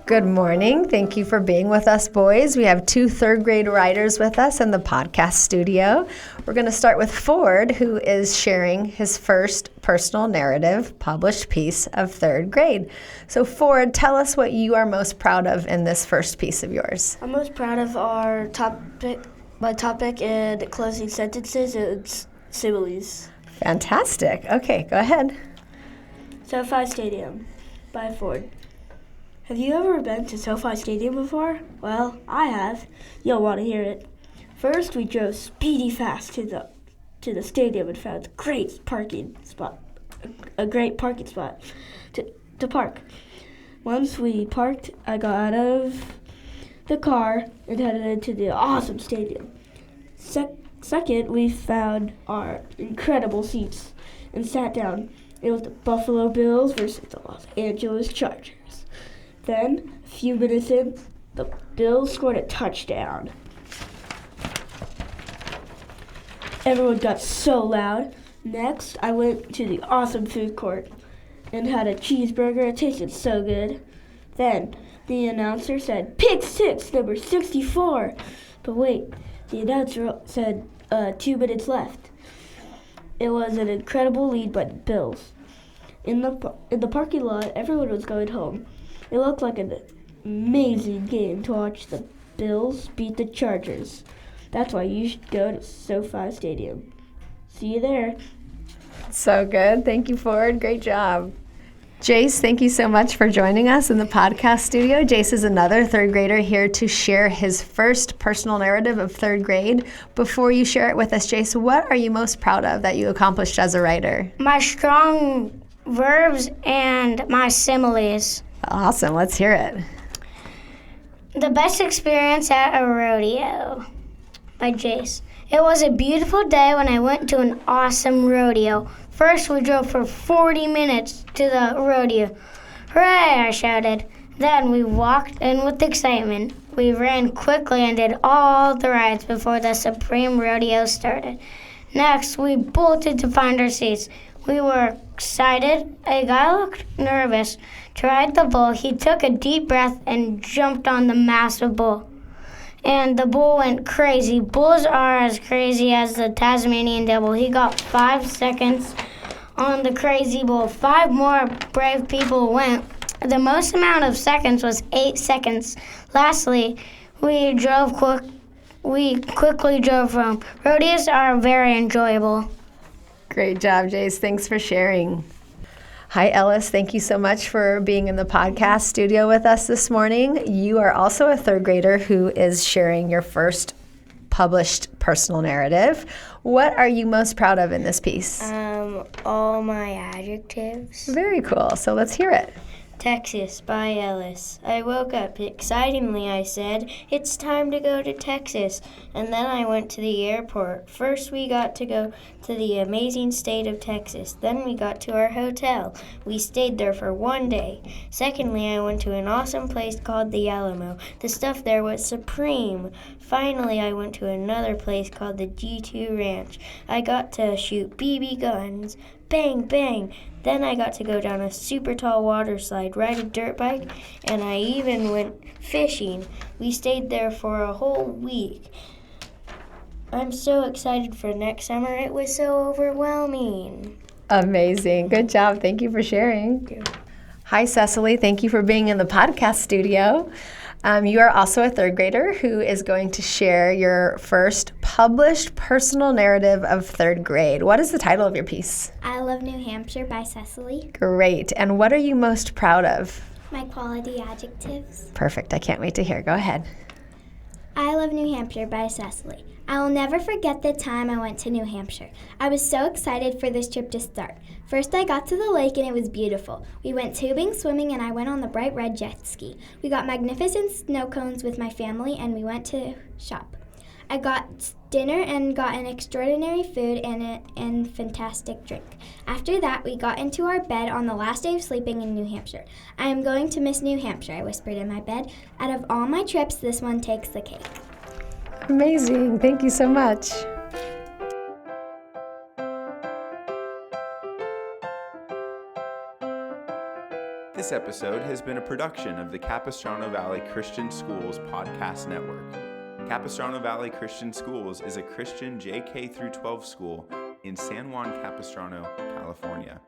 Good morning. Thank you for being with us, boys. We have two third grade writers with us in the podcast studio. We're going to start with Ford, who is sharing his first personal narrative published piece of third grade. So Ford, tell us what you are most proud of in this first piece of yours. I'm most proud of our my topic and closing sentences and similes. Fantastic. Okay, go ahead. SoFi Stadium by Ford. Have you ever been to SoFi Stadium before? Well, I have. You'll want to hear it. First, we drove speedy fast to the stadium and found a great parking spot to park. Once we parked, I got out of the car and headed into the awesome stadium. Second, we found our incredible seats and sat down. It was the Buffalo Bills versus the Los Angeles Chargers. Then, a few minutes in, the Bills scored a touchdown. Everyone got so loud. Next, I went to the awesome food court and had a cheeseburger. It tasted so good. Then, the announcer said, "Pick six, number 64." But wait, the announcer said 2 minutes left. It was an incredible lead by the Bills. In the parking lot, everyone was going home. It looked like an amazing game to watch the Bills beat the Chargers. That's why you should go to SoFi Stadium. See you there. So good. Thank you, Ford. Great job. Jace, thank you so much for joining us in the podcast studio. Jace is another third grader here to share his first personal narrative of third grade. Before you share it with us, Jace, what are you most proud of that you accomplished as a writer? My strong verbs and my similes. Awesome. Let's hear it. The best experience at a rodeo by Jace. It was a beautiful day when I went to an awesome rodeo. First, we drove for 40 minutes to the rodeo. Hooray, I shouted. Then we walked in with excitement. We ran quickly and did all the rides before the Supreme Rodeo started. Next, we bolted to find our seats. We were excited. A guy looked nervous. To ride the bull, he took a deep breath and jumped on the massive bull. And the bull went crazy. Bulls are as crazy as the Tasmanian devil. He got 5 seconds on the crazy bull. 5 more brave people went. The most amount of seconds was 8 seconds. Lastly, we quickly drove home. Rodeos are very enjoyable. Great job, Jace. Thanks for sharing. Hi, Ellis. Thank you so much for being in the podcast studio with us this morning. You are also a third grader who is sharing your first published personal narrative. What are you most proud of in this piece? All my adjectives. Very cool. So let's hear it. Texas by Ellis. I woke up excitingly. I said, "It's time to go to Texas." And then I went to the airport. First, we got to go to the amazing state of Texas. Then we got to our hotel. We stayed there for 1 day. Secondly, I went to an awesome place called the Alamo. The stuff there was supreme. Finally, I went to another place called the G2 Ranch. I got to shoot BB guns. Bang, bang. Then I got to go down a super tall water slide, ride a dirt bike, and I even went fishing. We stayed there for a whole week. I'm so excited for next summer. It was so overwhelming. Amazing. Good job. Thank you for sharing. Thank you. Hi, Cecily. Thank you for being in the podcast studio. You are also a third grader who is going to share your first published personal narrative of third grade. What is the title of your piece? I Love New Hampshire by Cecily. Great. And what are you most proud of? My quality adjectives. Perfect. I can't wait to hear. Go ahead. I Love New Hampshire by Cecily. I will never forget the time I went to New Hampshire. I was so excited for this trip to start. First, I got to the lake and it was beautiful. We went tubing, swimming, and I went on the bright red jet ski. We got magnificent snow cones with my family and we went to shop. I got dinner and got an extraordinary food and fantastic drink. After that, we got into our bed on the last day of sleeping in New Hampshire. I am going to miss New Hampshire, I whispered in my bed. Out of all my trips, this one takes the cake. Amazing. Thank you so much. This episode has been a production of the Capistrano Valley Christian Schools Podcast Network. Capistrano Valley Christian Schools is a Christian JK through 12 school in San Juan Capistrano, California.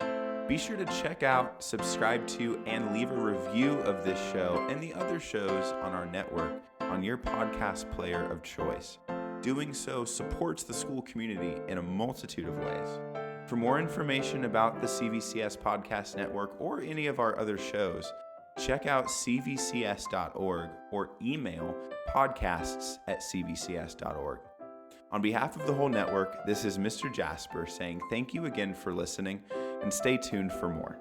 Be sure to check out, subscribe to, and leave a review of this show and the other shows on our network on your podcast player of choice. Doing so supports the school community in a multitude of ways. For more information about the CVCS Podcast Network or any of our other shows, check out cvcs.org or email podcasts@cvcs.org. On behalf of the whole network, this is Mr. Jasper saying thank you again for listening and stay tuned for more.